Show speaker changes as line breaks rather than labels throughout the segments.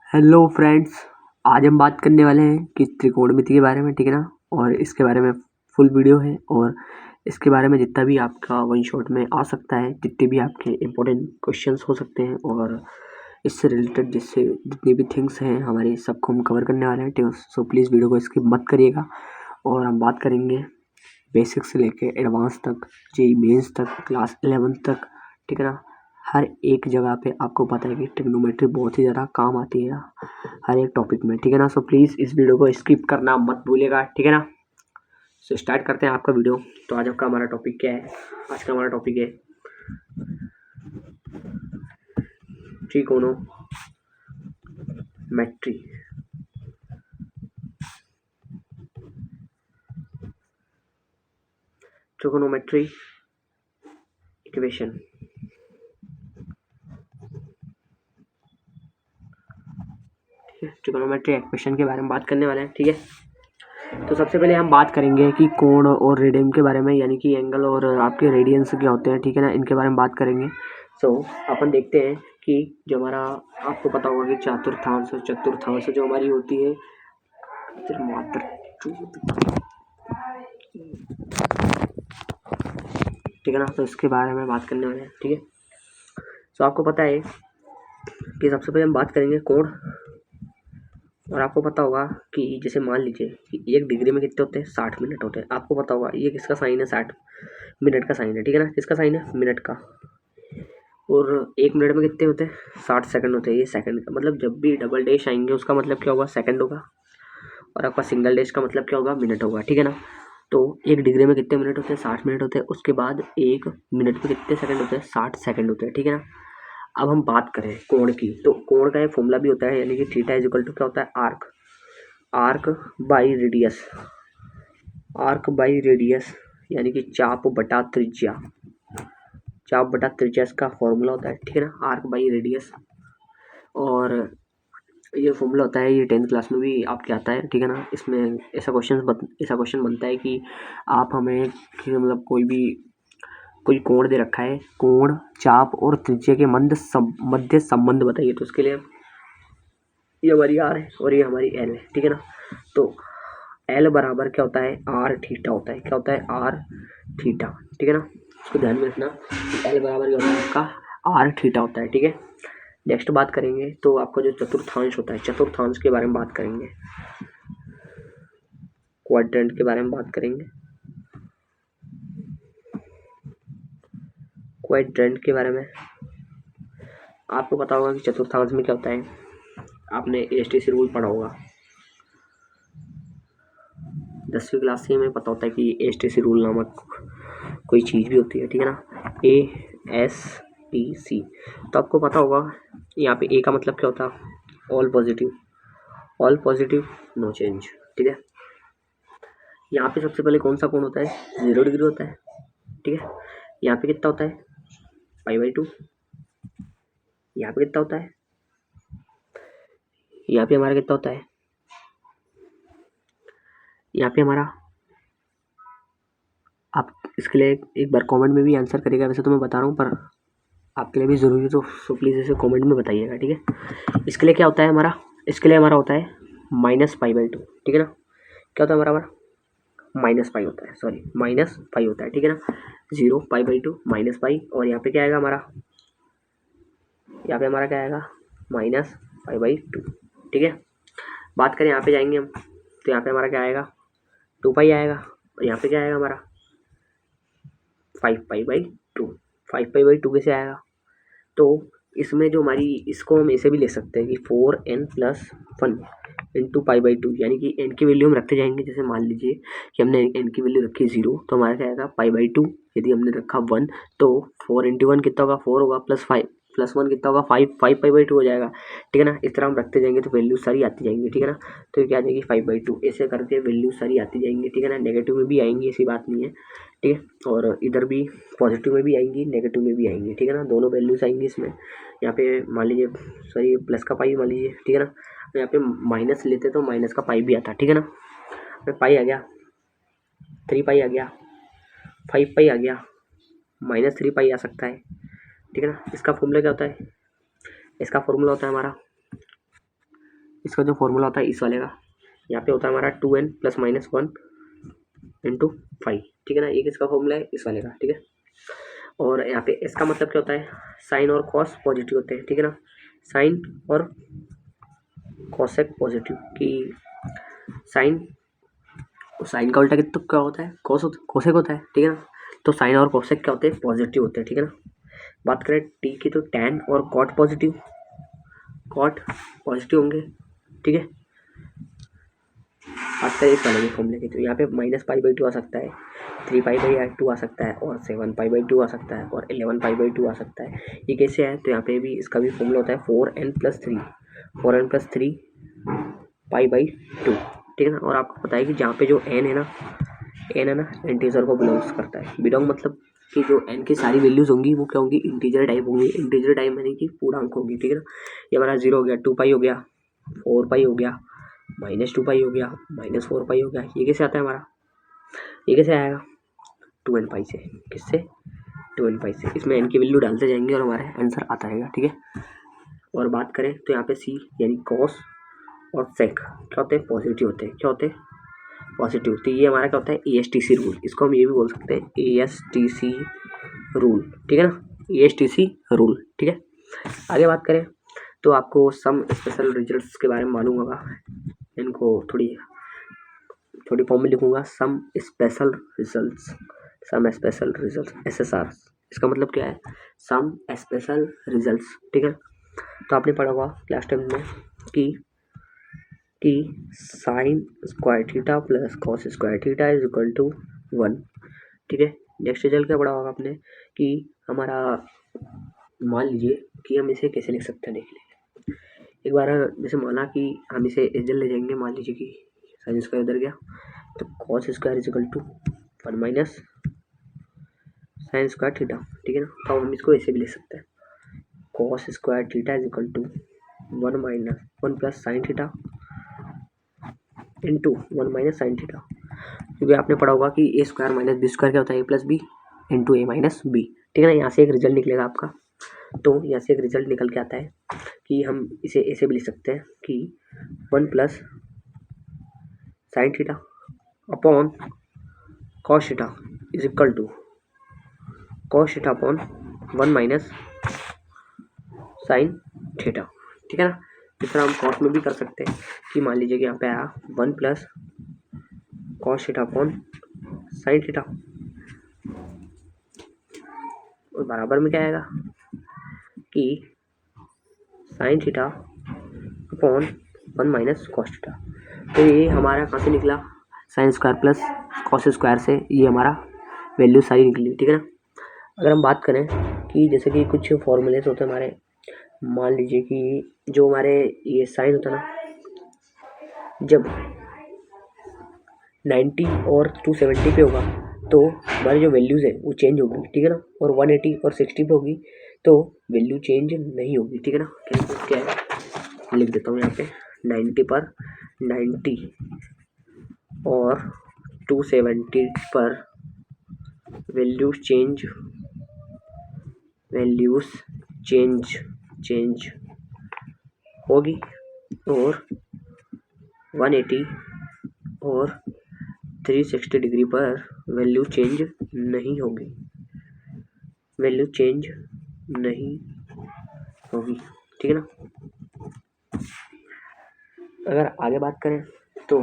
Hello friends, आज हम बात करने वाले हैं कि त्रिकोणमिति के बारे में, ठीक है ना। और इसके बारे में फुल वीडियो है और इसके बारे में जितना भी आपका वन शॉट में आ सकता है, जितने भी आपके इम्पोर्टेंट क्वेश्चंस हो सकते हैं और इससे रिलेटेड जिससे जितनी भी थिंग्स हैं हमारी, सबको हम कवर करने वाले हैं, ठीक है। सो प्लीज़ वीडियो को स्किप मत करिएगा। और हम बात करेंगे बेसिक से लेके एडवांस तक, जेईई मेंस तक, क्लास 11 तक, ठीक है ना। हर एक जगह पे आपको पता है कि ट्रिग्नोमेट्री बहुत ही ज़्यादा काम आती है हर एक टॉपिक में, ठीक है ना। सो प्लीज़ इस वीडियो को स्किप करना मत भूलिएगा, ठीक है ना। सो स्टार्ट करते हैं आपका वीडियो। तो आज का हमारा टॉपिक क्या है? आज का हमारा टॉपिक है trigonometry. Trigonometry equation, trigonometry equation के बारे में बात करने वाले हैं, ठीक है। तो सबसे पहले हम बात करेंगे कि कोण और रेडियन के बारे में, यानी कि एंगल और आपके रेडियंस क्या होते हैं, ठीक है ना। इनके बारे में बात करेंगे। सो अपन देखते हैं कि जो हमारा, आपको पता होगा कि चतुर्थांश जो हमारी होती है, ठीक है ना। तो इसके बारे में बात करने वाले हैं, ठीक है। सो आपको पता है कि सबसे पहले हम बात करेंगे कोण। और आपको पता होगा कि जैसे मान लीजिए कि 1 डिग्री में कितने होते हैं, 60 मिनट होते हैं। आपको पता होगा ये किसका साइन है, 60 मिनट का साइन है, ठीक है ना। किसका साइन है, मिनट का। और 1 मिनट में कितने होते हैं, 60 सेकंड होते हैं। ये सेकंड का मतलब जब भी डबल डैश आएंगे उसका मतलब क्या होगा, सेकंड होगा। और आपका सिंगल डैश का मतलब क्या होगा, मिनट होगा, ठीक है ना। तो 1 डिग्री में कितने मिनट होते हैं, 60 मिनट होते हैं। उसके बाद 1 मिनट में कितने सेकंड होते हैं, 60 सेकंड होते हैं, ठीक है ना। अब हम बात करें कोण की, तो कोण का एक फॉर्मूला भी होता है, यानी कि थीटा इज इक्वल टू क्या होता है, आर्क बाई रेडियस, यानी कि चाप बटा त्रिज्या इसका फॉर्मूला होता है, ठीक है ना, आर्क बाई रेडियस। और ये फॉर्मूला होता है, ये 10th क्लास में भी आपके आता है, ठीक है ना। इसमें ऐसा क्वेश्चन बनता है कि आप हमें मतलब कोई कोण दे रखा है, कोण, चाप और त्रिज्या के मध्य संबंध बताइए। तो उसके लिए ये हमारी आर है और ये हमारी एल है, ठीक है ना। तो एल बराबर क्या होता है, आर थीटा होता है। क्या होता है, आर थीटा, ठीक है ना। इसको ध्यान में रखना, एल बराबर क्या होता है आपका, आर थीटा होता है, ठीक है। नेक्स्ट बात करेंगे तो आपका जो चतुर्थांश होता है, चतुर्थांश के बारे में बात करेंगे, क्वाड्रेंट के बारे में बात करेंगे, क्वाड्रेंट के बारे में। आपको पता होगा कि चतुर्थांश में क्या होता है, आपने एसटीसी रूल पढ़ा होगा 10वीं क्लास से। हमें पता होता है कि एसटीसी रूल नामक कोई चीज़ भी होती है, ठीक है ना, ASTC। तो आपको पता होगा यहाँ पे ए का मतलब क्या होता है, ऑल पॉजिटिव नो चेंज, ठीक है। यहाँ पे सबसे पहले कौन सा कोण होता है, 0 डिग्री होता है, ठीक है। यहाँ पे कितना होता है, π/2। यहाँ पे कितना होता है, यहाँ पे हमारा कितना होता है, यहाँ पे हमारा, आप इसके लिए एक बार कमेंट में भी आंसर करिएगा। वैसे तो मैं बता रहा हूँ पर आपके लिए भी ज़रूरी है, तो प्लीज़ इसे कमेंट में बताइएगा, ठीक है। इसके लिए क्या होता है हमारा, इसके लिए हमारा होता है -π/2, ठीक है ना। क्या होता है हमारा -π होता है, सॉरी -π होता है, ठीक है ना। 0 π/2 -π। और यहाँ पे क्या आएगा हमारा, यहाँ पे हमारा क्या आएगा, -π/2, ठीक है। बात करें यहाँ पे जाएंगे हम, तो यहाँ पे हमारा क्या आएगा, 2π आएगा। और यहाँ पे क्या आएगा हमारा 5π/2। 5π/2 कैसे आएगा, तो इसमें जो हमारी, इसको हम ऐसे भी ले सकते हैं कि 4n+1 इंटू π/2, यानी कि n की वैल्यू हम रखते जाएंगे। जैसे मान लीजिए कि हमने n की वैल्यू रखी 0, तो हमारा क्या आएगा π/2। यदि हमने रखा 1, तो 4 × 1 कितना होगा, 4 होगा, +1 कितना होगा, 5π/2 हो जाएगा, ठीक है ना। इस तरह हम रखते जाएंगे तो वैल्यू सारी आती जाएंगी, ठीक है ना। तो ये क्या आ जाएगी 5/2, ऐसे करके वैल्यू सारी आती जाएंगी, ठीक है ना। नेगेटिव में भी आएंगी, ऐसी बात नहीं है, ठीक है। और इधर भी पॉजिटिव में भी आएंगी, नेगेटिव में भी आएंगी, ठीक है ना। दोनों वैल्यूज आएंगी इसमें। यहाँ पे मान लीजिए, सॉरी प्लस का पाई मान लीजिए, ठीक है ना। यहाँ पे माइनस लेते तो माइनस का पाई भी आता, ठीक है ना। पाई आ गया, 3π आ गया, 5π आ गया, -3π आ सकता है, ठीक है ना। इसका फॉर्मूला क्या होता है, इसका फॉर्मूला होता है हमारा इसका जो फॉर्मूला होता है इस वाले का, यहाँ पे होता है हमारा 2n + -1 × 5, ठीक है ना। ये किसका फॉर्मूला है, इस वाले का, ठीक है। और यहाँ पे इसका मतलब क्या होता है, साइन और कॉस पॉजिटिव होते हैं, ठीक है ना। साइन और कॉसेक पॉजिटिव की साइन का उल्टा कितना क्या होता है, कोसेक होता है, ठीक है ना। तो साइन और कोसेक क्या होते हैं, पॉजिटिव होते हैं, ठीक है ना। बात करें टी की तो टैन और कॉट पॉजिटिव होंगे, ठीक है। बात करें इस वाले के फॉर्मूले की तो यहाँ पे -π/2 आ सकता है, 3π/2 आ सकता है, और 7π/2 आ सकता है, और 11π/2 आ सकता है। ये कैसे है, तो यहाँ पे भी इसका भी फॉर्मूला होता है 4n + 3 π/2, ठीक है ना। और आपको पता है कि जहाँ पे जो n है ना इंटीजर को बिलोंग्स करता है। बिलोंग मतलब कि जो n की सारी वैल्यूज होंगी वो क्या होंगी, इंटीजर टाइप होंगी। इंटीजर टाइप यानी कि पूर्णांक होंगी, ठीक है ना। ये हमारा 0 हो गया, 2π हो गया, 4π हो गया, -2π हो गया, -4π हो गया। ये कैसे आता है हमारा, ये कैसे आएगा, 2n π से। किससे, 2n π से। इसमें n की वैल्यू डालते जाएंगे और हमारा आंसर आता रहेगा, ठीक है। और बात करें तो यहाँ पे c यानी कॉस और सेक क्या होते हैं, पॉजिटिव होते हैं। क्या होते हैं, पॉजिटिव। तो ये हमारा क्या होता है, ASTC रूल। इसको हम ये भी बोल सकते हैं ASTC रूल, ठीक है ना, ASTC रूल, ठीक है। आगे बात करें तो आपको सम स्पेशल रिजल्ट्स के बारे में मालूम होगा। इनको थोड़ी फॉर्म में लिखूंगा, सम स्पेशल रिजल्ट्स, SSR। इसका मतलब क्या है, सम स्पेशल रिजल्ट्स, ठीक है। तो आपने पढ़ा होगा क्लास 10 में कि sine square theta plus cos square theta is equal to 1, ठीक है। नेक्स्ट रिजल्ट क्या पढ़ा होगा आपने कि हमारा, मान लीजिए कि हम इसे कैसे लिख सकते हैं, देख लीजिए एक बार। जैसे माना कि हम इसे इधर ले जाएंगे, मान लीजिए कि साइन स्क्वायर इधर गया तो cos square is equal to 1 - sine square theta, ठीक है ना। तो हम इसको ऐसे भी लिख सकते हैं, cos square theta is equal to 1 + sine theta into 1 - sine theta. क्योंकि आपने पढ़ा होगा कि a² - b² क्या होता है, a + b into a - b, ठीक है ना। यहाँ से एक रिजल्ट निकलेगा आपका। तो यहाँ से एक रिजल्ट निकल के आता है कि हम इसे ऐसे भी लिख सकते हैं कि 1 + sine theta upon cos theta is equal to cos theta upon 1 - sine theta, ठीक है ना। इस तरह हम कॉस में भी कर सकते हैं कि मान लीजिए कि यहाँ पे आया 1 + cos theta upon sine theta, और बराबर में क्या आएगा कि sine theta upon 1 - cos theta. तो ये हमारा कहाँ से निकला, sine square plus cos square से ये हमारा वैल्यू सारी निकली, ठीक है ना। अगर हम बात करें कि जैसे कि कुछ फॉर्मूलेस होते हैं हमारे, मान लीजिए कि जो हमारे ये साइन होता है ना, जब 90 और 270 पे होगा तो हमारी जो वैल्यूज़ है वो चेंज होगी, ठीक है ना। और 180 और 60 पे होगी तो वैल्यू चेंज नहीं होगी, ठीक है ना। क्या है, लिख देता हूँ यहाँ पे, 90 पर 90 और 270 पर वैल्यूज चेंज होगी, और 180 और 360 डिग्री पर वैल्यू चेंज नहीं होगी, ठीक है ना। अगर आगे बात करें तो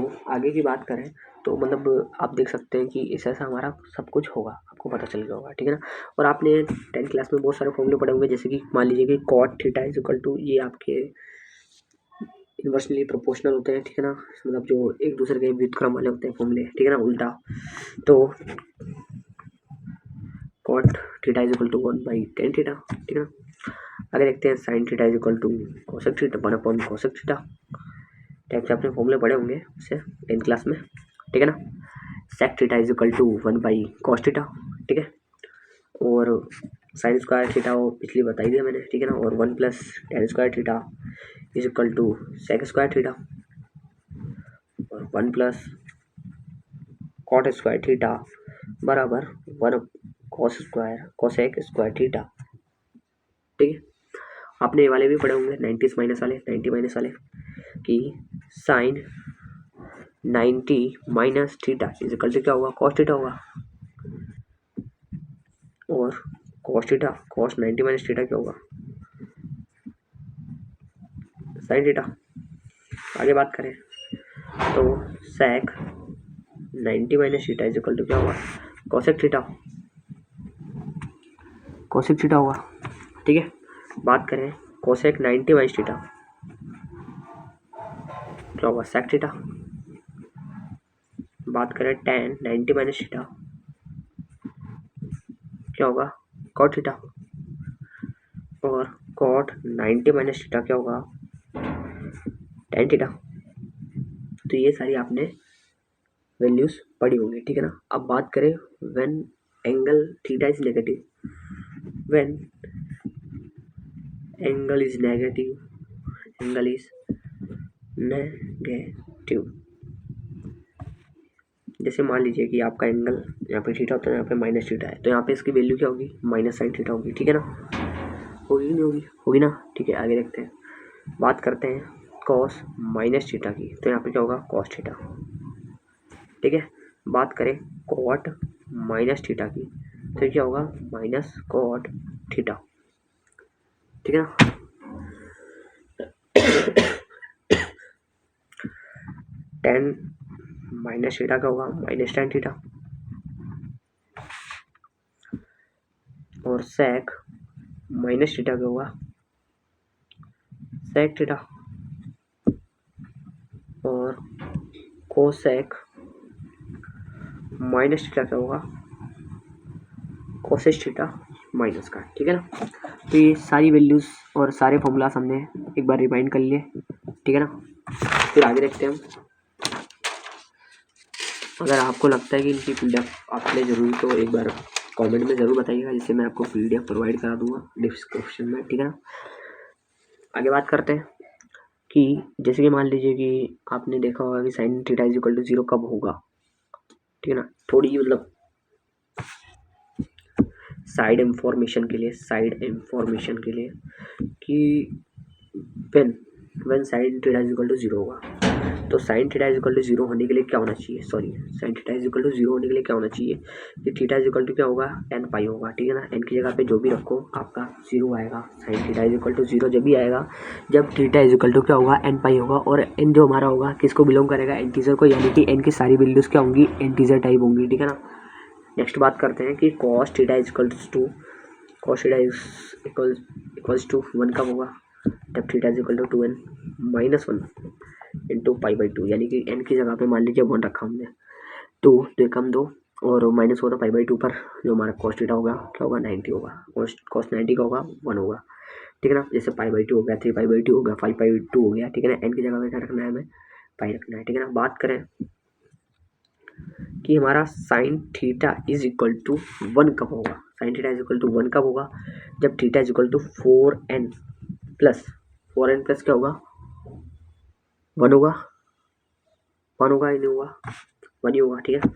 तो मतलब आप देख सकते हैं कि ऐसा हमारा सब कुछ होगा, आपको पता चल गया होगा, ठीक है ना। और आपने 10th क्लास में बहुत सारे फॉर्मूले पढ़े होंगे, जैसे कि मान लीजिए कि cot theta is equal to, ये आपके इन्वर्सली प्रोपोर्शनल होते हैं, ठीक है ना। मतलब जो एक दूसरे के व्युत्क्रम वाले होते हैं फॉर्मूले, ठीक है ना, उल्टा। तो cot theta is equal to 1/tan theta, ठीक है ना। आगे देखते हैं sine theta is equal to cosec theta 1/कोसेक थीटा। टाइप से आपने फॉर्मूले पढ़े होंगे उससे 10th क्लास में, ठीक है ना। Sec theta is equal to 1/cos theta, ठीक है। और साइन स्क्वायर थीटा वो पिछली बताई दिया मैंने, ठीक है ना। और 1 + tan square theta is equal to sec square theta, और 1 + कॉट स्क्वायर थीटा बराबर 1 कोसेक स्क्वायर थीटा, ठीक है। आपने ये वाले भी पढ़े होंगे 90 माइनस वाले, 90 माइनस वाले। कि sine 90 minus theta is equal to क्या होगा, कॉस थीटा होगा। और cos theta, cos 90 minus theta क्या होगा, साइन थीटा। आगे बात करें तो sec 90 minus theta is equal to क्या होगा, कॉसेक थीटा, कॉसेक थीटा होगा। ठीक है, बात करें कोसेक 90 माइनस थीटा क्या होगा, सेक थीटा। बात करें tan 90 माइनस थीटा क्या होगा, कॉट थीटा। और कॉट 90 माइनस थीटा क्या होगा, tan थीटा। तो ये सारी आपने वैल्यूज पढ़ी होंगी, ठीक है ना। अब बात करें when angle theta is negative, when angle is negative, angle is negative. जैसे मान लीजिए कि आपका एंगल यहाँ पे थीटा होता है, यहाँ पे माइनस थीटा है, तो यहाँ पे इसकी वैल्यू क्या होगी, माइनस साइन थीटा होगी, ठीक है ना। होगी नहीं होगी, होगी ना। ठीक है, आगे देखते हैं। बात करते हैं कॉस माइनस थीटा की, तो यहाँ पे क्या होगा, कॉस थीटा। ठीक है, बात करें कॉट माइनस थीटा की, तो क्या होगा, माइनस कॉट थीटा। ठीक है ना। टेन माइनस थीटा का होगा माइनस टेन थीटा। और सेक माइनस थीटा का होगा सेक थीटा। और कोसेक माइनस थीटा का होगा कोसेस थीटा माइनस का। ठीक है ना। तो ये सारी वैल्यूज और सारे फॉर्मूलास हमने एक बार रिमाइंड कर लिए, ठीक है ना। फिर आगे देखते हैं हम। अगर आपको लगता है कि इनकी पीडीएफ आपके लिए ज़रूरी तो एक बार कमेंट में ज़रूर बताइएगा, जिससे मैं आपको पीडीएफ प्रोवाइड करा दूंगा डिस्क्रिप्शन में, ठीक है ना। आगे बात करते हैं कि जैसे कि मान लीजिए कि आपने देखा होगा कि sine theta is equal to 0 कब होगा, ठीक है ना। थोड़ी मतलब साइड इंफॉर्मेशन के लिए कि when sine theta is equal to 0 होगा, तो sine theta is equal to 0 होने के लिए क्या होना चाहिए, sine theta is equal to 0 होने के लिए क्या होना चाहिए कि थीटा इज इक्वल टू क्या होगा, एन पाई होगा, ठीक है ना। एन की जगह पे जो भी रखो आपका 0 आएगा। Sine theta is equal to 0 जब भी आएगा जब थीटा इज इक्वल टू क्या होगा, एन पाई होगा। और एन जो हमारा होगा किसको बिलोंग करेगा, एंटीजर को, यानी कि एन की सारी वैल्यूज क्या होंगी, एंटीजर टाइप होंगी, ठीक है ना। नेक्स्ट बात करते हैं कि cos theta is equals to 1 कब होगा, जब theta is equal to 2n minus 1 into pi by 2, यानी कि एन की जगह पे मान लीजिए 1 रखा हमने, 2 तो कम 2 और माइनस होता पाई बाई 2 पर जो हमारा कॉस थीटा होगा क्या होगा, 90 होगा। कॉस 90 का होगा 1 होगा, ठीक है ना। जैसे पाई बाई 2 हो गया, 3 पाई बाई 2 हो गया, 5 पाई 2 हो गया, ठीक है ना। एन की जगह पे क्या रखना है, हमें पाई रखना है, ठीक है ना। बात करें कि हमारा sine theta is equal to 1 कब होगा, sine theta is equal to 1 कब होगा, जब theta is equal to 4n plus क्या होगा, 1 होगा, 1 होगा या नहीं होगा, 1 ही होगा, ठीक है।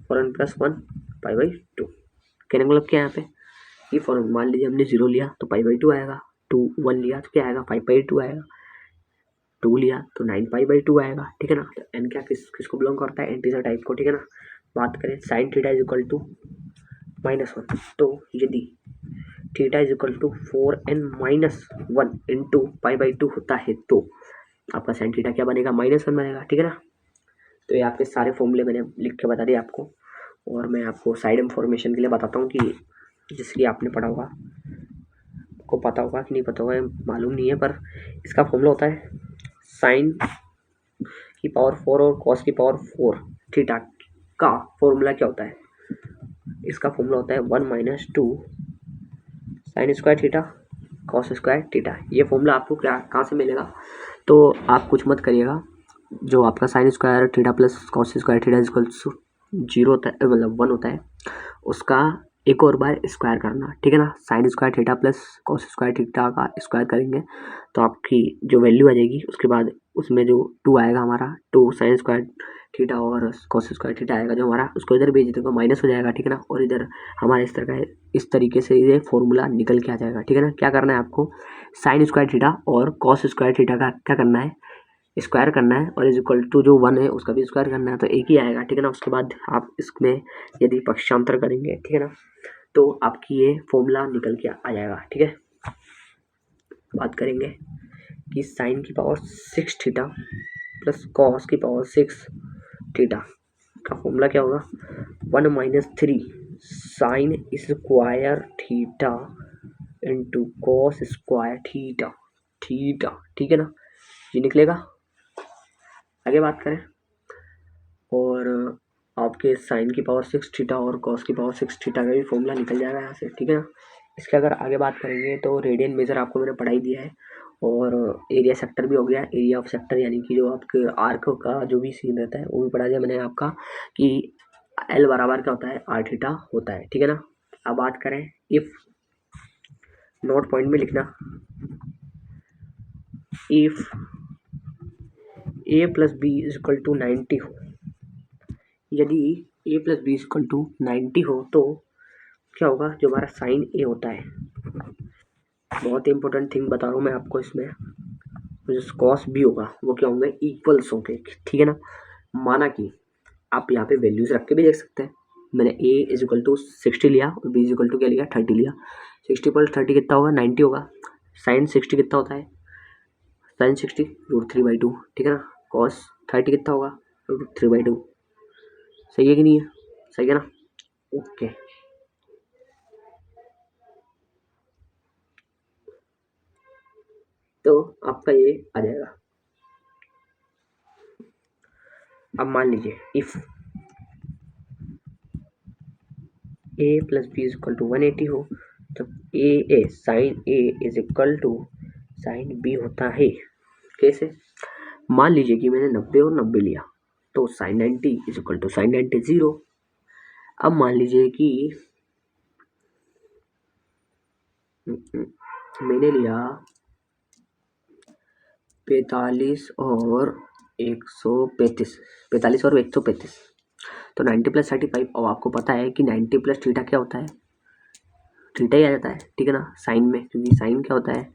4n plus 1 pi by 2। कहने का मतलब क्या है यहाँ पे, ये फॉर्म मान लीजिए हमने 0 लिया तो पाई बाई 2 आएगा, 1 लिया तो क्या आएगा, 5 बाई 2 आएगा, 2 लिया तो 9 पाई बाई 2 आएगा, ठीक है ना। तो एन क्या किसको बिलोंग करता है, एंटीजर टाइप को, ठीक है ना। बात करें sine theta is equal to -1, तो यदि theta is equal to 4n minus 1 into pi by 2 होता है तो आपका साइन थीटा क्या बनेगा, -1 बनेगा, ठीक है ना। तो ये आपके सारे फॉर्मूले मैंने लिख के बता दिए आपको। और मैं आपको साइड इंफॉर्मेशन के लिए बताता हूँ कि जैसे कि आपने पढ़ा होगा, आपको पता होगा कि नहीं पता होगा मालूम नहीं है, पर इसका फॉर्मूला होता है साइन की पावर 4 और कॉस की पावर 4 थीटा का फॉर्मूला क्या होता है, इसका फॉर्मूला होता है 1 minus 2 sign square theta cos square theta. ये फॉर्मूला आपको क्या कहाँ से मिलेगा, तो आप कुछ मत करिएगा, जो आपका sine square theta plus cos square theta equal to 0 होता है, मतलब 1 होता है, उसका एक और बार स्क्वायर करना, ठीक है ना। Sign square theta plus cos square theta का स्क्वायर करेंगे तो आपकी जो वैल्यू आ जाएगी, उसके बाद उसमें जो 2 आएगा हमारा, 2 साइन स्क्वायर थीटा और कॉस स्क्वायर थीटा आएगा जो हमारा, उसको इधर भेज देंगे माइनस हो जाएगा, ठीक है ना। और इधर हमारा इस तरीके से ये फॉर्मूला निकल के आ जाएगा, ठीक है ना। क्या करना है आपको, साइन स्क्वायर थीटा और कॉस स्क्वायर थीटा का क्या करना है, स्क्वायर करना है और इज इक्वल टू जो 1 है उसका भी स्क्वायर करना है, तो एक ही आएगा, ठीक है ना। उसके बाद आप इसमें यदि पक्षांतर करेंगे, ठीक है ना, तो आपकी ये फॉर्मूला निकल के आ जाएगा, ठीक है। बात करेंगे कि साइन की पावर 6 थीटा प्लस कॉस की पावर 6 थीटा का फॉर्मूला क्या होगा, 1 - 3 sign square theta into cos square theta, theta, ठीक है ना, ये निकलेगा। आगे बात करें, और आपके साइन की पावर 6 थीटा और कॉस की पावर 6 थीटा का भी फॉर्मूला निकल जाएगा यहाँ से, ठीक है ना। इसके अगर आगे बात करेंगे तो रेडियन मेजर आपको मैंने पढ़ा ही दिया है, और एरिया सेक्टर भी हो गया, एरिया ऑफ सेक्टर यानी कि जो आपके आर्क का जो भी सीन रहता है वो भी पढ़ा दिया मैंने आपका कि एल बराबर क्या होता है, आर थीटा होता है, ठीक है ना। अब बात करें इफ, नोट पॉइंट में लिखना, if a plus B is equal to 90 हो, यदि ए plus B is equal to 90 हो तो क्या होगा, जो हमारा साइन ए होता है, बहुत इंपॉर्टेंट थिंग बता रहा हूँ मैं आपको इसमें, जो कॉस बी होगा वो क्या होंगे, इक्वल्स होंगे, ठीक है ना। माना कि आप यहाँ पे वैल्यूज रख के भी देख सकते हैं, मैंने ए इज इक्वल टू 60 लिया और बी इज इक्वल टू क्या लिया, 30 लिया, 60 + 30 कितना होगा, 90 होगा। साइन 60 कितना होता है, साइन 60 √3/2, ठीक है ना। कॉस 30 कितना होगा, √3/2, सही है कि नहीं है, सही है ना, ओके। तो आपका ये आ जाएगा। अब मान लीजिए if a plus B is equal to 180 हो, तो a sine a is equal to sine b होता है। कैसे, मान लीजिए कि मैंने 90 और 90 लिया, तो sine 90 is equal to sine 90 0। अब मान लीजिए कि मैंने लिया 45 और 135, 45 और 135, तो 90 + 35। अब आपको पता है कि 90 + थीटा क्या होता है, थीटा ही आ जाता है, ठीक है ना, साइन में, क्योंकि साइन क्या होता है,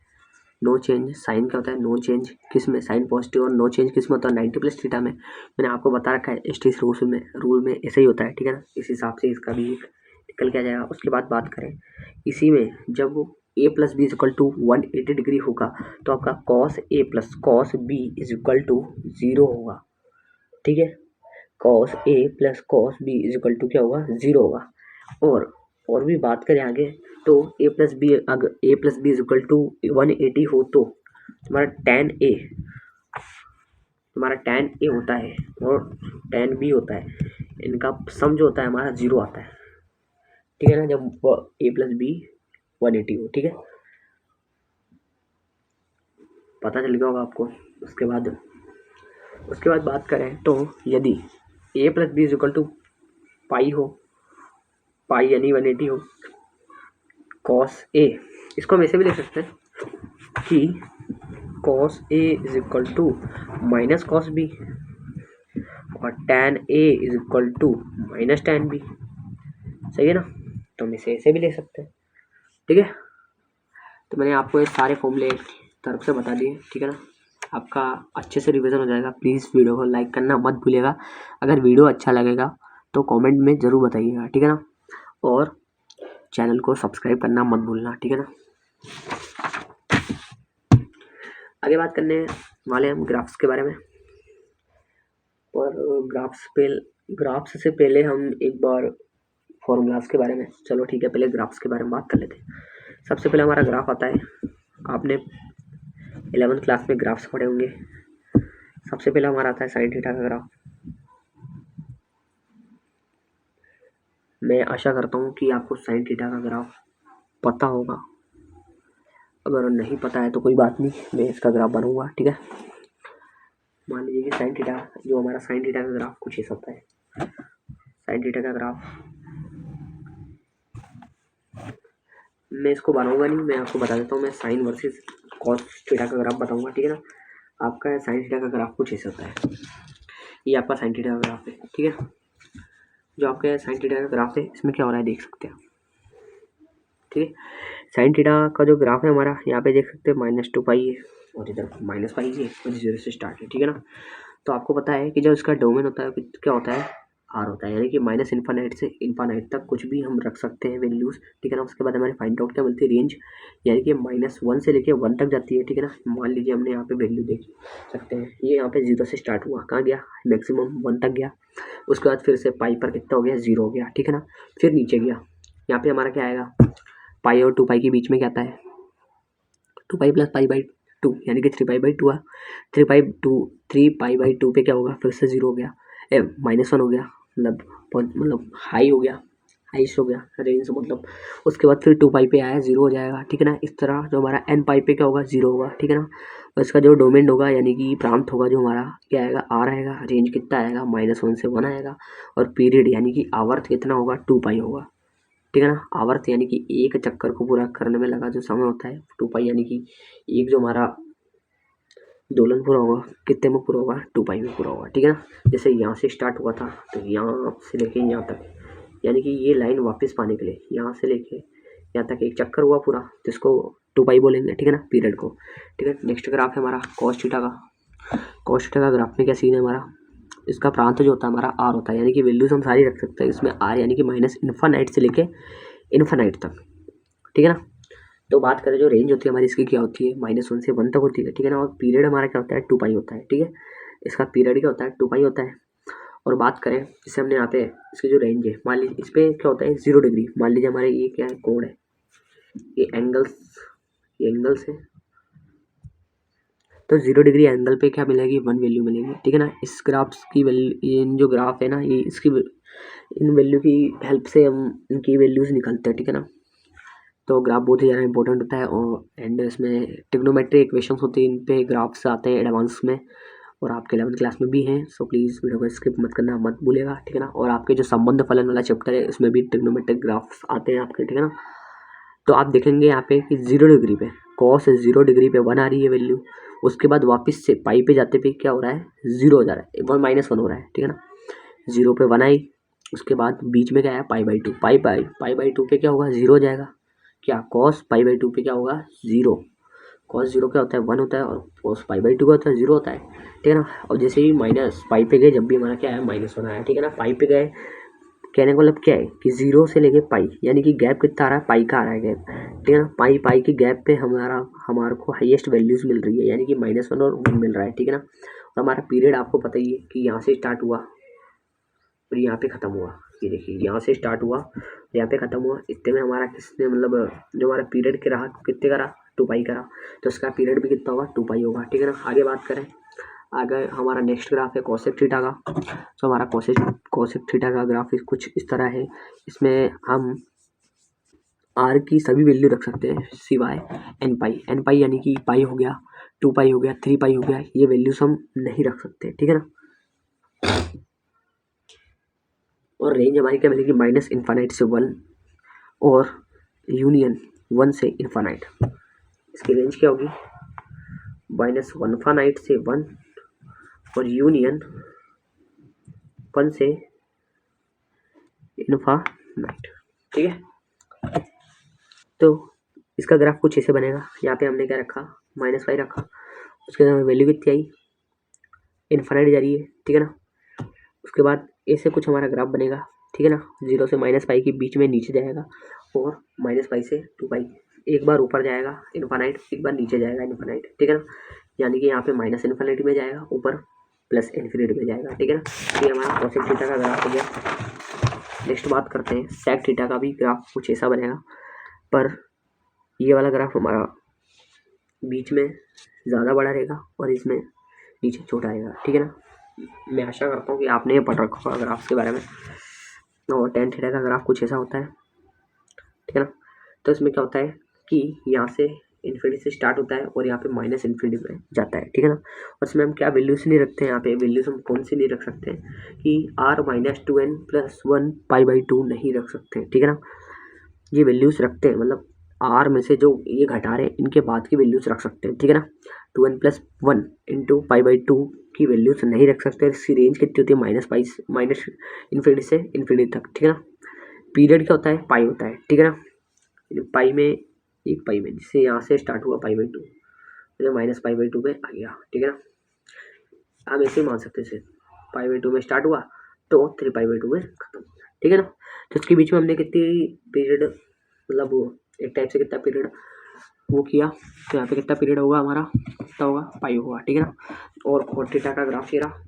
नो चेंज, साइन क्या होता है, नो चेंज, किस में, साइन पॉजिटिव, और नो चेंज किस में होता है, 90 + थीटा में। मैंने आपको बता रखा है स्टिच रूल में ऐसे ही होता है, ठीक है ना। इस हिसाब से इसका भी निकल के आ जाएगा। उसके बाद बात करें इसी में, जब a plus B is equal to 180 degree होगा तो आपका cos a plus cos b is equal to 0 होगा, ठीक है। Cos a plus cos b is equal to क्या होगा, 0 होगा। और भी बात करें आगे, तो ए प्लस बी, अगर a plus B is equal to 180 हो तो तुम्हारा tan ए होता है और tan बी होता है, इनका सम जो होता है हमारा 0 आता है, ठीक है ना, जब ए प्लस बी 180 हो, ठीक है, पता चल गया होगा आपको। उसके बाद बात करें तो यदि ए plus B is equal to pi हो, पाई यानी 180 हो, कॉस ए, इसको हम ऐसे भी लिख सकते हैं कि cos A is equal to minus cos B, और tan A is equal to minus tan B, सही है ना। तो हम इसे ऐसे भी ले सकते हैं, ठीक है। तो मैंने आपको ये सारे फॉर्मूले एक तरफ से बता दिए, ठीक है ना, आपका अच्छे से रिवीजन हो जाएगा। प्लीज़ वीडियो को लाइक करना मत भूलिएगा, अगर वीडियो अच्छा लगेगा तो कमेंट में ज़रूर बताइएगा, ठीक है ना, और चैनल को सब्सक्राइब करना मत भूलना, ठीक है ना। आगे बात करने वाले हम ग्राफ्स के बारे में, और ग्राफ्स से पहले हम एक बार फॉर्मूलाज के बारे में, चलो ठीक है, पहले ग्राफ्स के बारे में बात कर लेते हैं। सबसे पहले हमारा ग्राफ आता है, आपने 11th क्लास में ग्राफ्स पढ़े होंगे। सबसे पहले हमारा आता है साइन थीटा का ग्राफ। मैं आशा करता हूँ कि आपको साइन थीटा का ग्राफ पता होगा, अगर नहीं पता है तो कोई बात नहीं, मैं इसका ग्राफ बनाऊंगा, ठीक है। मान लीजिए कि साइन थीटा, जो हमारा साइन थीटा का ग्राफ कुछ ऐसा होता है। साइन थीटा का ग्राफ मैं इसको बनाऊंगा नहीं, मैं आपको बता देता हूँ, मैं साइन वर्सेस कॉस थीटा का ग्राफ बताऊंगा, ठीक है ना। आपका साइन थीटा का ग्राफ कुछ ऐसा होता है, ये आपका साइन थीटा का ग्राफ है, ठीक है। जो आपका साइन थीटा का ग्राफ है, इसमें क्या हो रहा है देख सकते हैं, ठीक है। साइन थीटा का जो ग्राफ है हमारा, यहाँ पे देख सकते हैं -2 पाई है, और इधर माइनस पाई जी और 0 से स्टार्ट है, ठीक है ना। तो आपको पता है कि जब इसका डोमेन होता है क्या होता है, आर होता है, यानी कि माइनस इन्फानाइट से इन्फानाइट तक कुछ भी हम रख सकते हैं वैल्यूज़, ठीक है ना। उसके बाद हमारे फाइंड आउट क्या मिलती है, रेंज, यानी कि -1 से लेके 1 तक जाती है, ठीक है ना। मान लीजिए हमने यहाँ पे वैल्यू देख सकते हैं, ये यहाँ पे 0 से स्टार्ट हुआ, कहाँ गया, मैक्सिमम 1 तक गया। उसके बाद फिर से पाई पर कितना हो गया, 0 हो गया, ठीक है ना। फिर नीचे गया, यहाँ पे हमारा क्या आएगा, पाई और 2 पाई के बीच में क्या आता है, 2 पाई प्लस पाई बाई 2, यानी कि 3 पाई बाई 2 है। 3 पाई बाई 2 पे क्या होगा, फिर से 0 हो गया, -1 हो गया, मतलब हाई हो गया, हाइस्ट हो गया रेंज मतलब। उसके बाद फिर 2 पाई पे आया, 0 हो जाएगा, ठीक है ना। इस तरह जो हमारा n पाई पे क्या होगा, 0 होगा, ठीक है ना। और इसका जो डोमेन होगा यानी कि प्रांत होगा जो हमारा क्या आएगा, आर आएगा। रेंज कितना आएगा, -1 से 1 आएगा। और पीरियड यानी कि आवर्त कितना होगा, 2 पाई होगा, ठीक है ना। आवर्त यानी कि एक चक्कर को पूरा करने में लगा जो समय होता है, 2 पाई, यानी कि एक जो हमारा दोलन पूरा होगा कितने में पूरा होगा, 2 पाई में पूरा होगा, ठीक है ना। जैसे यहाँ से स्टार्ट हुआ था तो यहाँ से लेके यहाँ तक, यानी कि ये लाइन वापस पाने के लिए यहाँ से लेके यहाँ तक एक चक्कर हुआ पूरा, जिसको 2 पाई बोलेंगे, ठीक है ना, पीरियड को, ठीक है। नेक्स्ट ग्राफ है हमारा कॉस थीटा का। कॉस थीटा का ग्राफ में क्या सीन है हमारा, इसका प्रांत जो होता है हमारा आर होता है, यानी कि वैल्यूज हम सारी रख सकते हैं इसमें, आर यानी कि माइनस इन्फानाइट से लेके इन्फानाइट तक, ठीक है ना। तो बात करें जो रेंज होती है हमारी इसकी क्या होती है, -1 से 1 तक होती है, ठीक है ना। और पीरियड हमारा क्या होता है, 2 पाई होता है, ठीक है। इसका पीरियड क्या होता है, 2 पाई होता है। और बात करें जैसे हमने यहाँ पे इसकी जो रेंज है, मान लीजिए इस पर क्या होता है, 0 डिग्री, मान लीजिए हमारे ये क्या है, कोण है, ये एंगल्स है। तो 0 डिग्री एंगल पे क्या मिलेगी, 1 वैल्यू मिलेगी, ठीक है ना। इस ग्राफ्स की वैल्यू, इन जो ग्राफ है ना, ये इसकी इन वैल्यू की हेल्प से हम इनकी वैल्यूज़ निकालते हैं, ठीक है ना। तो ग्राफ बहुत ही ज़्यादा इंपॉर्टेंट होता है। और एंड इसमें ट्रिग्नोमेट्री इक्वेशंस होती हैं, इन पे ग्राफ्स आते हैं एडवांस में, और आपके 11th क्लास में भी हैं। सो प्लीज़ वीडियो को स्किप मत करना, मत भूलिएगा, ठीक है ना। और आपके जो संबंध फलन वाला चैप्टर है उसमें भी ट्रिग्नोमेट्रिक ग्राफ्स आते हैं आपके, ठीक है ना। तो आप देखेंगे यहाँ पे कि 0 डिग्री पे कॉस 0 डिग्री पे 1 आ रही है वैल्यू, उसके बाद वापस से पाई पे जाते पे क्या हो रहा है, 0 हो जा रहा है, 1 हो रहा है, ठीक है ना। 0 पे 1 आई, उसके बाद बीच में क्या आया, पाई बाई 2, पाई बाई 2 पे क्या होगा, 0 हो जाएगा, क्या कॉस पाई बाई 2 पे क्या होगा, 0। कॉस 0 क्या होता है, 1 होता है, और कॉस पाई बाई 2 का होता है, 0 होता है, ठीक है ना। और जैसे ही माइनस पाई पे गए, जब भी हमारा क्या है, -1 आया, ठीक है ना। पाई पे गए, कहने का मतलब क्या है कि 0 से लेके पाई, यानी कि गैप कितना आ रहा है, पाई का आ रहा है गैप, ठीक है ना। पाई की गैप पे हमारे को हाईएस्ट वैल्यूज़ मिल रही है, यानी कि -1 और 1 मिल रहा है, ठीक है ना। और हमारा पीरियड आपको पता ही है कि यहाँ से स्टार्ट हुआ और यहाँ पे ख़त्म हुआ। ये देखिए यहाँ से स्टार्ट हुआ, यहाँ पे ख़त्म हुआ, इतने में हमारा किसने मतलब जो हमारा पीरियड के रहा कितने का रहा, 2 पाई का रहा, तो इसका पीरियड भी कितना होगा, 2 पाई होगा, ठीक है ना। आगे बात करें, आगे हमारा नेक्स्ट ग्राफ है कोसेक थीटा का। तो हमारा कोसेक थीटा का ग्राफ कुछ इस तरह है। इसमें हम आर की सभी वैल्यू रख सकते हैं सिवाय एन पाई यानी कि पाई हो गया, 2 पाई हो गया, 3 पाई हो गया, ये वैल्यूज हम नहीं रख सकते, ठीक है ना। और रेंज हमारी क्या मिलेगी, -इन्फानाइट से 1 और यूनियन 1 से इन्फानाइट। इसकी रेंज क्या होगी, -1 से 1 और यूनियन 1 से इन्फानाइट, ठीक है। तो इसका ग्राफ कुछ ऐसे बनेगा, यहाँ पे हमने क्या रखा, -5 रखा, उसके बाद वैल्यू कितनी आई, इन्फानाइट जा रही है, ठीक है ना। उसके बाद ऐसे कुछ हमारा ग्राफ बनेगा, ठीक है ना। 0 से -पाई के बीच में नीचे जाएगा, और -पाई से 2 पाई, एक बार ऊपर जाएगा इन्फानाइट, एक बार नीचे जाएगा इन्फानाइट, ठीक है ना। यानी कि यहाँ पे -इन्फानाइट में जाएगा, ऊपर प्लस इन्फिनिटी में जाएगा, ठीक है ना। ये हमारा कोसेक थीटा का ग्राफ हो गया। नेक्स्ट बात करते हैं सेक थीटा का भी ग्राफ कुछ ऐसा बनेगा, पर ये वाला ग्राफ हमारा बीच में ज़्यादा बड़ा रहेगा और इसमें नीचे छोटा आएगा, ठीक है ना। मैं आशा करता हूँ कि आपने ये पढ़ रखा होगा ग्राफ के बारे में। और टेन थीटा का ग्राफ कुछ ऐसा होता है, ठीक है ना। तो इसमें क्या होता है कि यहाँ से इन्फिनिटी से स्टार्ट होता है और यहाँ पे -इन्फिनिटी में जाता है, ठीक है ना। और इसमें हम क्या वैल्यूज नहीं रखते हैं, यहाँ पे वैल्यूज हम कौन सी नहीं रख सकते हैं कि r-2n+1 पाई/2 नहीं रख सकते, ठीक है ना। ये वैल्यूज रखते हैं, मतलब आर में से जो ये घटा रहे हैं इनके बाद की वैल्यूज रख सकते हैं, ठीक है ना। 2n+1 इंटू पाई/2 की वैल्यूज नहीं रख सकते। इसकी रेंज कितनी होती है, माइनस इन्फिनिटी से इन्फिनिटी तक, ठीक है ना। पीरियड क्या होता है, पाई होता है, ठीक है ना। पाई में एक पाई में जिससे यहाँ से स्टार्ट हुआ पाई/2, ये माइनस पाई बाई टू पे आ गया, ठीक है ना। हम ऐसे ही मान सकते हैं, पाई बाई टू में स्टार्ट हुआ तो 3 पाई बाई टू में खत्म हो गया, ठीक है ना। तो इसके बीच में हमने कितनी पीरियड, मतलब वो एक टाइप से कितना पीरियड वो किया, तो यहाँ पे कितना पीरियड होगा हमारा, कितना होगा, पाई होगा, ठीक है ना। और cot थीटा का ग्राफ ये रहा,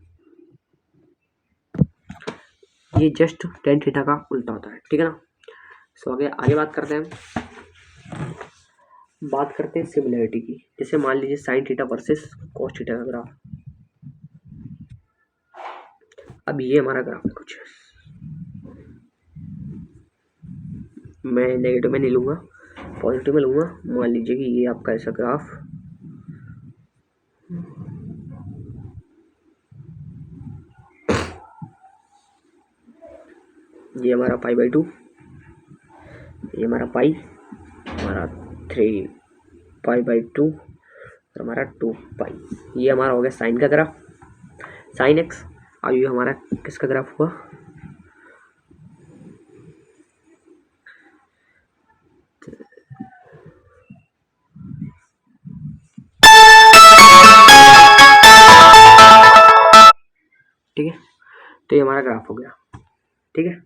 ये जस्ट टेन थीटा का उल्टा होता है, ठीक है ना। सो आगे बात करते हैं, सिमिलरिटी की। जैसे मान लीजिए sine theta versus cos theta का ग्राफ। अब ये हमारा ग्राफ है कुछ, मैं नेगेटिव में नहीं लूँगा, पॉजिटिव में लूँगा। मान लीजिए कि ये आपका ऐसा ग्राफ, ये हमारा पाई बाई टू, ये हमारा पाई, हमारा 3 पाई बाई टू और हमारा 2 पाई। ये हमारा हो गया साइन का ग्राफ, साइन एक्स। अब ये हमारा किसका ग्राफ हुआ, ठीक है। तो ये हमारा ग्राफ हो गया, ठीक है।